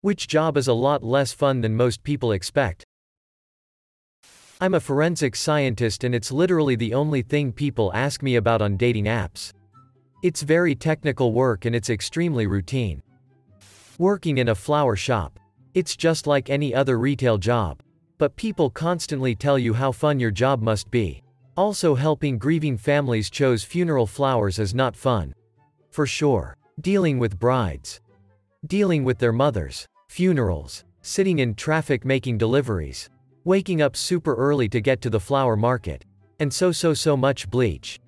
Which job is a lot less fun than most people expect? I'm a forensic scientist and it's literally the only thing people ask me about on dating apps. It's very technical work and it's extremely routine. Working in a flower shop. It's just like any other retail job. But people constantly tell you how fun your job must be. Also, helping grieving families choose funeral flowers is not fun. For sure. Dealing with brides. Dealing with their mothers. Funerals. Sitting in traffic making deliveries. Waking up super early to get to the flower market. And so much bleach.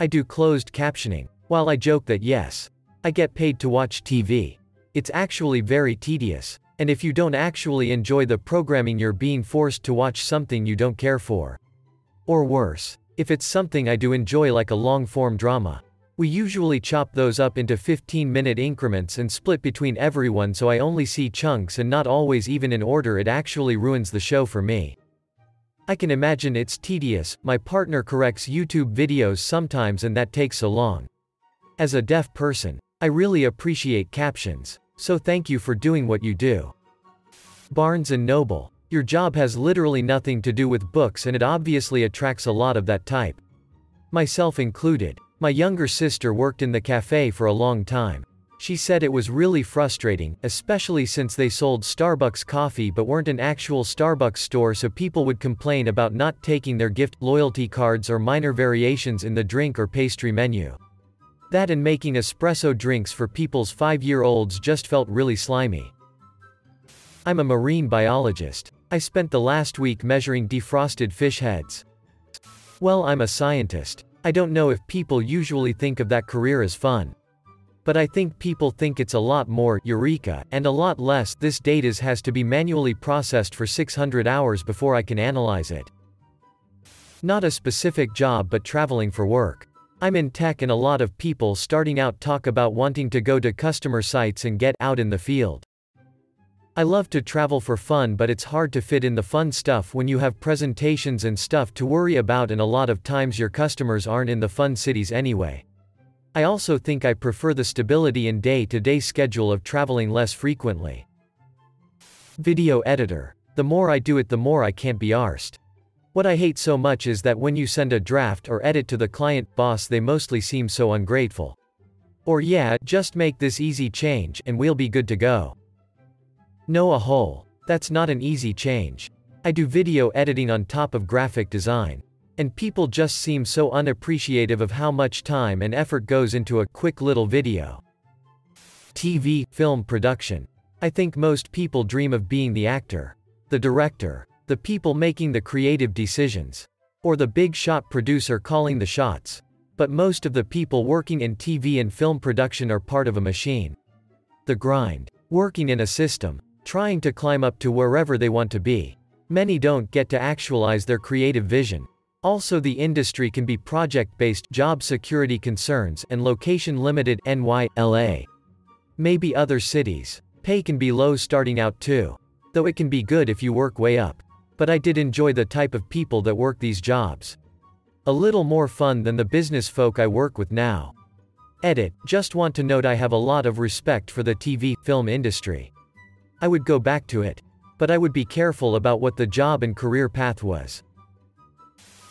I do closed captioning. While I joke that yes, I get paid to watch TV. It's actually very tedious. And if you don't actually enjoy the programming, you're being forced to watch something you don't care for. Or worse, if it's something I do enjoy like a long-form drama. We usually chop those up into 15-minute increments and split between everyone, so I only see chunks and not always even in order. It actually ruins the show for me. I can imagine it's tedious. My partner corrects YouTube videos sometimes and that takes so long. As a deaf person, I really appreciate captions. So thank you for doing what you do. Barnes & Noble. Your job has literally nothing to do with books and it obviously attracts a lot of that type. Myself included. My younger sister worked in the cafe for a long time. She said it was really frustrating, especially since they sold Starbucks coffee but weren't an actual Starbucks store, so people would complain about not taking their gift, loyalty cards or minor variations in the drink or pastry menu. That and making espresso drinks for people's 5-year-olds just felt really slimy. I'm a marine biologist. I spent the last week measuring defrosted fish heads. Well, I'm a scientist. I don't know if people usually think of that career as fun. But I think people think it's a lot more eureka and a lot less this data has to be manually processed for 600 hours before I can analyze it. Not a specific job but traveling for work. I'm in tech and a lot of people starting out talk about wanting to go to customer sites and get out in the field. I love to travel for fun, but it's hard to fit in the fun stuff when you have presentations and stuff to worry about, and a lot of times your customers aren't in the fun cities anyway. I also think I prefer the stability and day-to-day schedule of traveling less frequently. Video editor. The more I do it, the more I can't be arsed. What I hate so much is that when you send a draft or edit to the client boss, they mostly seem so ungrateful. Or yeah, just make this easy change and we'll be good to go. No, a hole. That's not an easy change. I do video editing on top of graphic design. And people just seem so unappreciative of how much time and effort goes into a quick little video. TV, film production. I think most people dream of being the actor, the director, the people making the creative decisions, or the big shot producer calling the shots. But most of the people working in TV and film production are part of a machine. The grind. Working in a system. Trying to climb up to wherever they want to be. Many don't get to actualize their creative vision. Also, the industry can be project-based, job security concerns, and location-limited, NY, LA. Maybe other cities. Pay can be low starting out too. Though it can be good if you work way up. But I did enjoy the type of people that work these jobs. A little more fun than the business folk I work with now. Edit. Just want to note I have a lot of respect for the TV, film industry. I would go back to it. But I would be careful about what the job and career path was.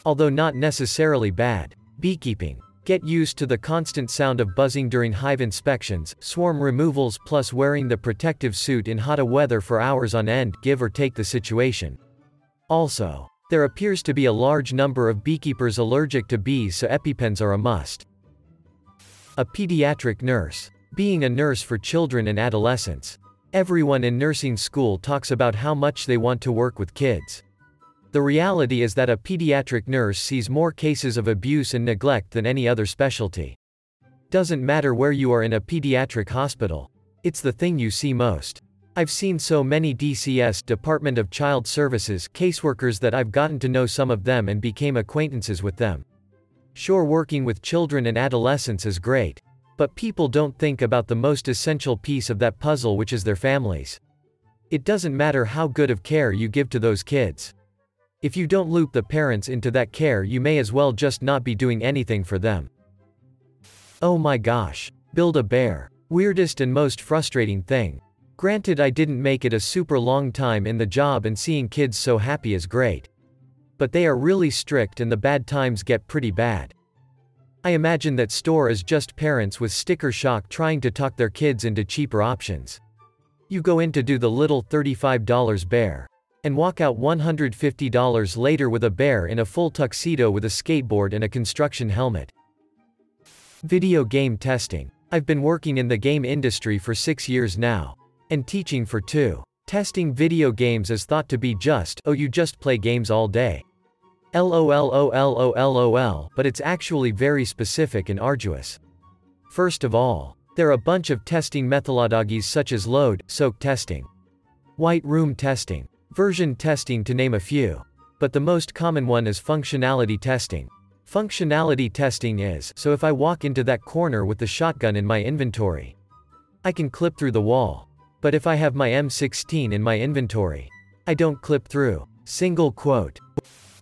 Although not necessarily bad. Beekeeping. Get used to the constant sound of buzzing during hive inspections, swarm removals, plus wearing the protective suit in hot weather for hours on end, give or take the situation. Also, there appears to be a large number of beekeepers allergic to bees, so EpiPens are a must. A pediatric nurse. Being a nurse for children and adolescents. Everyone in nursing school talks about how much they want to work with kids. The reality is that a pediatric nurse sees more cases of abuse and neglect than any other specialty. Doesn't matter where you are in a pediatric hospital. It's the thing you see most. I've seen so many DCS, Department of Child Services, caseworkers that I've gotten to know some of them and became acquaintances with them. Sure, working with children and adolescents is great. But people don't think about the most essential piece of that puzzle, which is their families. It doesn't matter how good of care you give to those kids. If you don't loop the parents into that care, you may as well just not be doing anything for them. Oh my gosh. Build a bear. Weirdest and most frustrating thing. Granted, I didn't make it a super long time in the job, and seeing kids so happy is great. But they are really strict and the bad times get pretty bad. I imagine that store is just parents with sticker shock trying to talk their kids into cheaper options. You go in to do the little $35 bear, and walk out $150 later with a bear in a full tuxedo with a skateboard and a construction helmet. Video game testing. I've been working in the game industry for 6 years now, and teaching for 2. Testing video games is thought to be just, oh, you just play games all day. LOL, but it's actually very specific and arduous. First of all, there are a bunch of testing methodologies such as load, soak testing, white room testing, version testing, to name a few. But the most common one is functionality testing. Functionality testing is, so if I walk into that corner with the shotgun in my inventory, I can clip through the wall. But if I have my M16 in my inventory, I don't clip through. Single quote.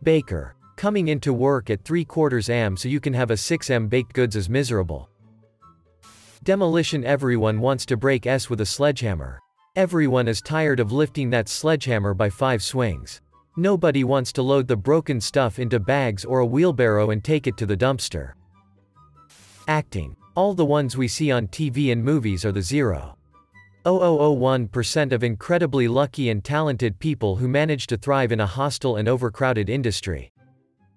Baker. Coming into work at 3/4 am so you can have a 6 am baked goods is miserable. Demolition. Everyone wants to break S with a sledgehammer. Everyone is tired of lifting that sledgehammer by 5 swings. Nobody wants to load the broken stuff into bags or a wheelbarrow and take it to the dumpster. Acting. All the ones we see on TV and movies are the 0.0001% of incredibly lucky and talented people who manage to thrive in a hostile and overcrowded industry.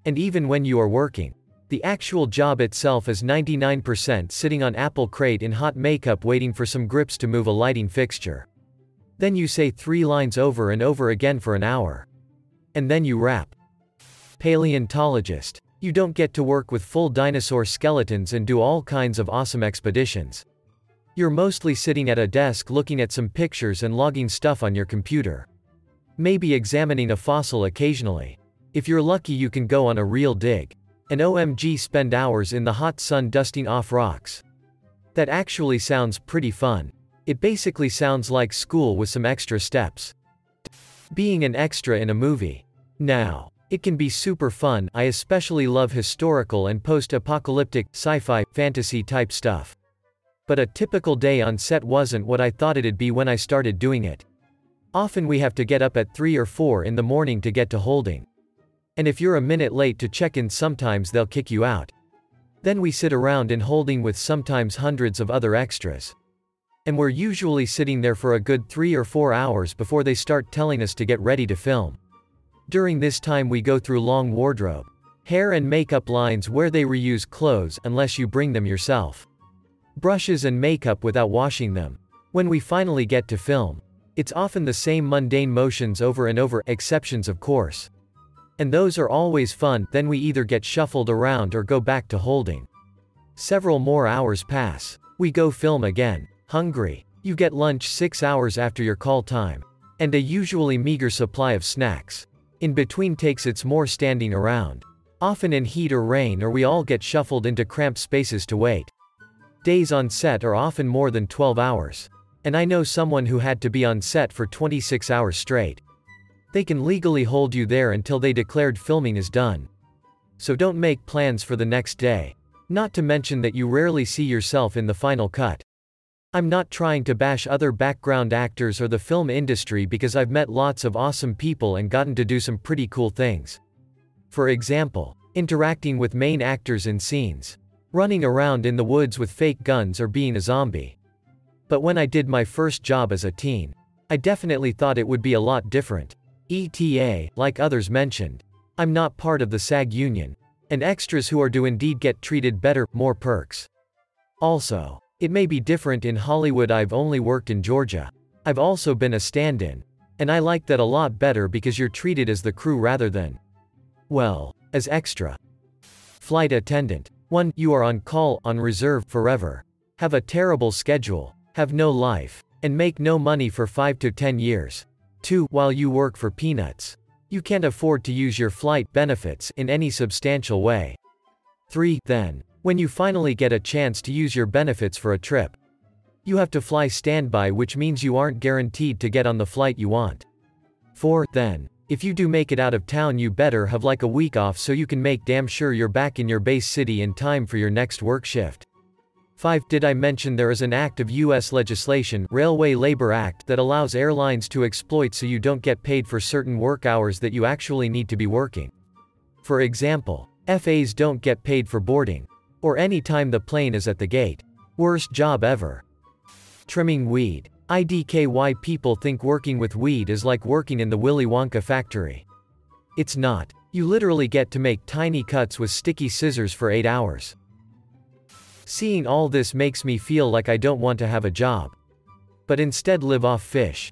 And even when you are working, the actual job itself is 99% sitting on apple crate in hot makeup waiting for some grips to move a lighting fixture. Then you say 3 lines over and over again for an hour. And then you rap. Paleontologist. You don't get to work with full dinosaur skeletons and do all kinds of awesome expeditions. You're mostly sitting at a desk looking at some pictures and logging stuff on your computer. Maybe examining a fossil occasionally. If you're lucky, you can go on a real dig. And OMG, spend hours in the hot sun dusting off rocks. That actually sounds pretty fun. It basically sounds like school with some extra steps. Being an extra in a movie. Now, it can be super fun. I especially love historical and post-apocalyptic, sci-fi, fantasy type stuff. But a typical day on set wasn't what I thought it'd be when I started doing it. Often we have to get up at 3 or 4 in the morning to get to holding. And if you're a minute late to check in, sometimes they'll kick you out. Then we sit around in holding with sometimes hundreds of other extras. And we're usually sitting there for a good 3 or 4 hours before they start telling us to get ready to film. During this time we go through long wardrobe, hair and makeup lines where they reuse clothes unless you bring them yourself. Brushes and makeup without washing them. When we finally get to film, it's often the same mundane motions over and over, exceptions of course. And those are always fun. Then we either get shuffled around or go back to holding. Several more hours pass. We go film again. Hungry. You get lunch 6 hours after your call time. And a usually meager supply of snacks. In between takes it's more standing around. Often in heat or rain, or we all get shuffled into cramped spaces to wait. Days on set are often more than 12 hours. And I know someone who had to be on set for 26 hours straight. They can legally hold you there until they declared filming is done. So don't make plans for the next day. Not to mention that you rarely see yourself in the final cut. I'm not trying to bash other background actors or the film industry, because I've met lots of awesome people and gotten to do some pretty cool things. For example, interacting with main actors in scenes. Running around in the woods with fake guns or being a zombie. But when I did my first job as a teen, I definitely thought it would be a lot different. ETA, like others mentioned, I'm not part of the SAG union, and extras who are do indeed get treated better, more perks. Also, it may be different in Hollywood. I've only worked in Georgia. I've also been a stand-in, and I like that a lot better because you're treated as the crew rather than, well, as extra. Flight attendant. 1. You are on call, on reserve, forever. Have a terrible schedule, have no life, and make no money for 5 to 10 years. 2. While you work for peanuts. You can't afford to use your flight benefits in any substantial way. 3. Then, when you finally get a chance to use your benefits for a trip, you have to fly standby, which means you aren't guaranteed to get on the flight you want. 4. Then, if you do make it out of town, you better have like a week off so you can make damn sure you're back in your base city in time for your next work shift. 5. Did I mention there is an act of US legislation, Railway Labor Act, that allows airlines to exploit so you don't get paid for certain work hours that you actually need to be working? For example, FAs don't get paid for boarding, or any time the plane is at the gate. Worst job ever. Trimming weed. Why people think working with weed is like working in the Willy Wonka factory. It's not. You literally get to make tiny cuts with sticky scissors for 8 hours. Seeing all this makes me feel like I don't want to have a job, but instead live off fish.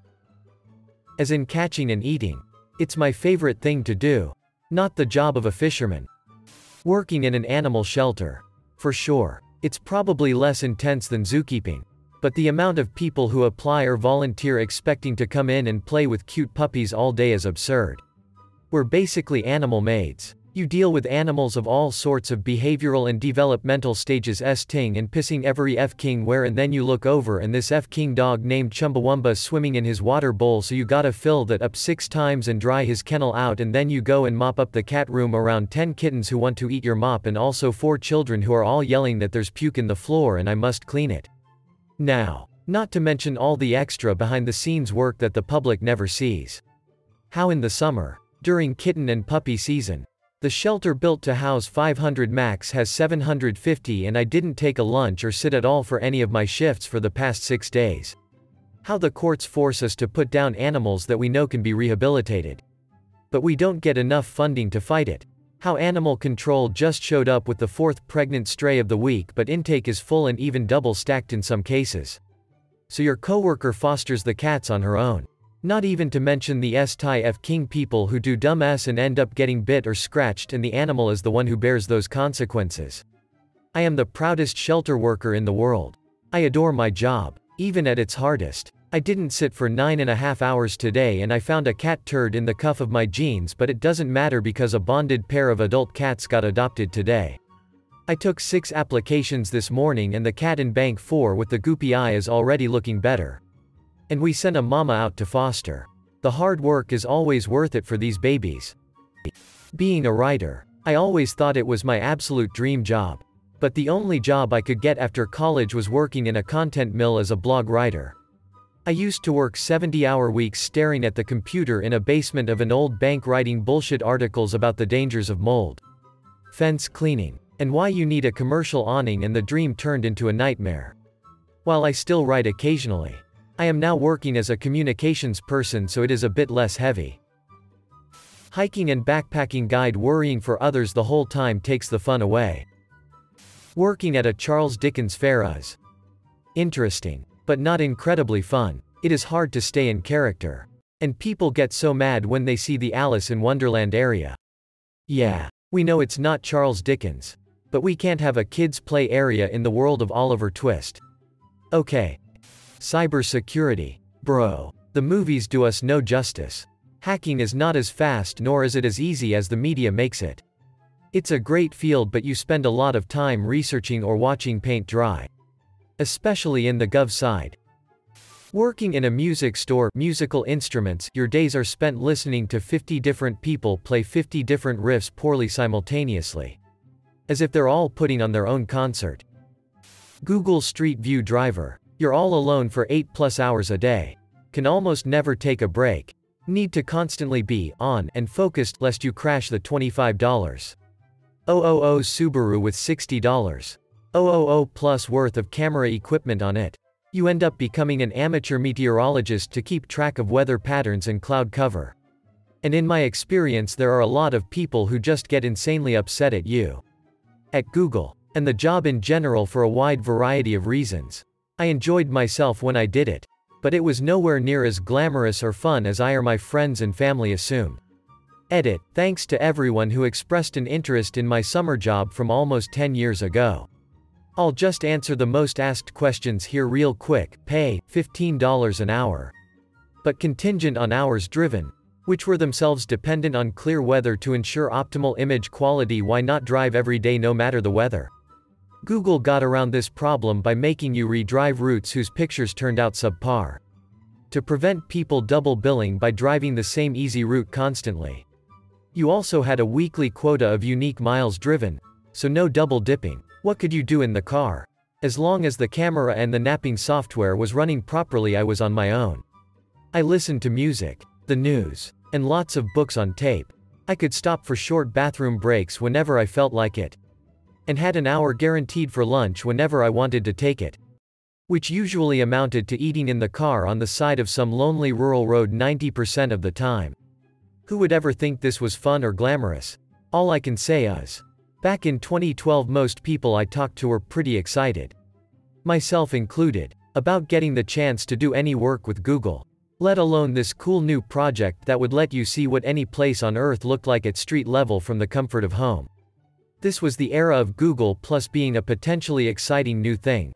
As in catching and eating. It's my favorite thing to do. Not the job of a fisherman. Working in an animal shelter. For sure. It's probably less intense than zookeeping. But the amount of people who apply or volunteer expecting to come in and play with cute puppies all day is absurd. We're basically animal maids. You deal with animals of all sorts of behavioral and developmental stages ting and pissing every f-king where, and then you look over and this f-king dog named Chumbawamba swimming in his water bowl, so you gotta fill that up 6 times and dry his kennel out, and then you go and mop up the cat room, around 10 kittens who want to eat your mop, and also 4 children who are all yelling that there's puke in the floor and I must clean it. Now, not to mention all the extra behind the scenes work that the public never sees. How in the summer, during kitten and puppy season, the shelter built to house 500 max has 750, and I didn't take a lunch or sit at all for any of my shifts for the past 6 days. How the courts force us to put down animals that we know can be rehabilitated. But we don't get enough funding to fight it. How animal control just showed up with the 4th pregnant stray of the week, but intake is full and even double stacked in some cases. So your coworker fosters the cats on her own. Not even to mention the king people who do dumb and end up getting bit or scratched, and the animal is the one who bears those consequences. I am the proudest shelter worker in the world. I adore my job, even at its hardest. I didn't sit for 9.5 hours today and I found a cat turd in the cuff of my jeans, but it doesn't matter because a bonded pair of adult cats got adopted today. I took 6 applications this morning and the cat in bank 4 with the goopy eye is already looking better. And we sent a mama out to foster. The hard work is always worth it for these babies. Being a writer. I always thought it was my absolute dream job. But the only job I could get after college was working in a content mill as a blog writer. I used to work 70-hour weeks staring at the computer in a basement of an old bank writing bullshit articles about the dangers of mold, fence cleaning, and why you need a commercial awning, and the dream turned into a nightmare. While I still write occasionally, I am now working as a communications person, so it is a bit less heavy. Hiking and backpacking guide. Worrying for others the whole time takes the fun away. Working at a Charles Dickens fair is interesting, but not incredibly fun. It is hard to stay in character. And people get so mad when they see the Alice in Wonderland area. Yeah, we know it's not Charles Dickens, but we can't have a kids' play area in the world of Oliver Twist. Okay. Cybersecurity. Bro. The movies do us no justice. Hacking is not as fast nor is it as easy as the media makes it. It's a great field, but you spend a lot of time researching or watching paint dry. Especially in the gov side. Working in a music store, musical instruments, your days are spent listening to 50 different people play 50 different riffs poorly simultaneously. As if they're all putting on their own concert. Google Street View driver. You're all alone for 8+ hours a day. Can almost never take a break. Need to constantly be on and focused lest you crash the $25,000 Subaru with $60 plus worth of camera equipment on it. You end up becoming an amateur meteorologist to keep track of weather patterns and cloud cover. And in my experience, there are a lot of people who just get insanely upset at you. At Google, and the job in general, for a wide variety of reasons. I enjoyed myself when I did it, but it was nowhere near as glamorous or fun as I or my friends and family assumed. Edit. Thanks to everyone who expressed an interest in my summer job from almost 10 years ago. I'll just answer the most asked questions here real quick. Pay, $15 an hour. But contingent on hours driven, which were themselves dependent on clear weather to ensure optimal image quality. Why not drive every day no matter the weather? Google got around this problem by making you redrive routes whose pictures turned out subpar. To prevent people double billing by driving the same easy route constantly. You also had a weekly quota of unique miles driven, so no double dipping. What could you do in the car? As long as the camera and the napping software was running properly, I was on my own. I listened to music, the news, and lots of books on tape. I could stop for short bathroom breaks whenever I felt like it. And had an hour guaranteed for lunch whenever I wanted to take it. Which usually amounted to eating in the car on the side of some lonely rural road 90% of the time. Who would ever think this was fun or glamorous? All I can say is, back in 2012 most people I talked to were pretty excited, myself included, about getting the chance to do any work with Google. Let alone this cool new project that would let you see what any place on Earth looked like at street level from the comfort of home. This was the era of Google Plus being a potentially exciting new thing.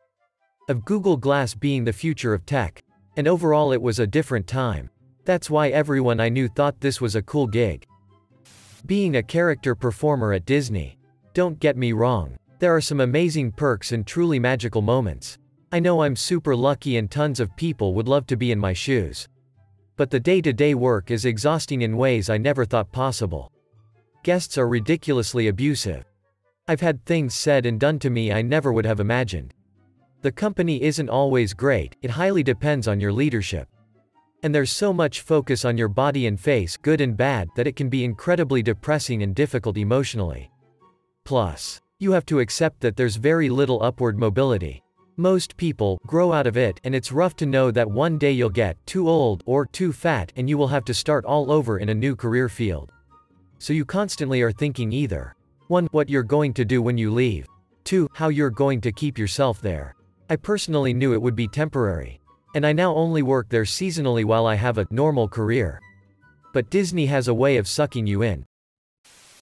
Of Google Glass being the future of tech. And overall it was a different time. That's why everyone I knew thought this was a cool gig. Being a character performer at Disney. Don't get me wrong. There are some amazing perks and truly magical moments. I know I'm super lucky and tons of people would love to be in my shoes. But the day-to-day work is exhausting in ways I never thought possible. Guests are ridiculously abusive. I've had things said and done to me I never would have imagined. The company isn't always great, it highly depends on your leadership. And there's so much focus on your body and face, good and bad, that it can be incredibly depressing and difficult emotionally. Plus, you have to accept that there's very little upward mobility. Most people grow out of it, and it's rough to know that one day you'll get too old or too fat and you will have to start all over in a new career field. So you constantly are thinking either 1. What you're going to do when you leave. 2. How you're going to keep yourself there. I personally knew it would be temporary. And I now only work there seasonally while I have a normal career. But Disney has a way of sucking you in.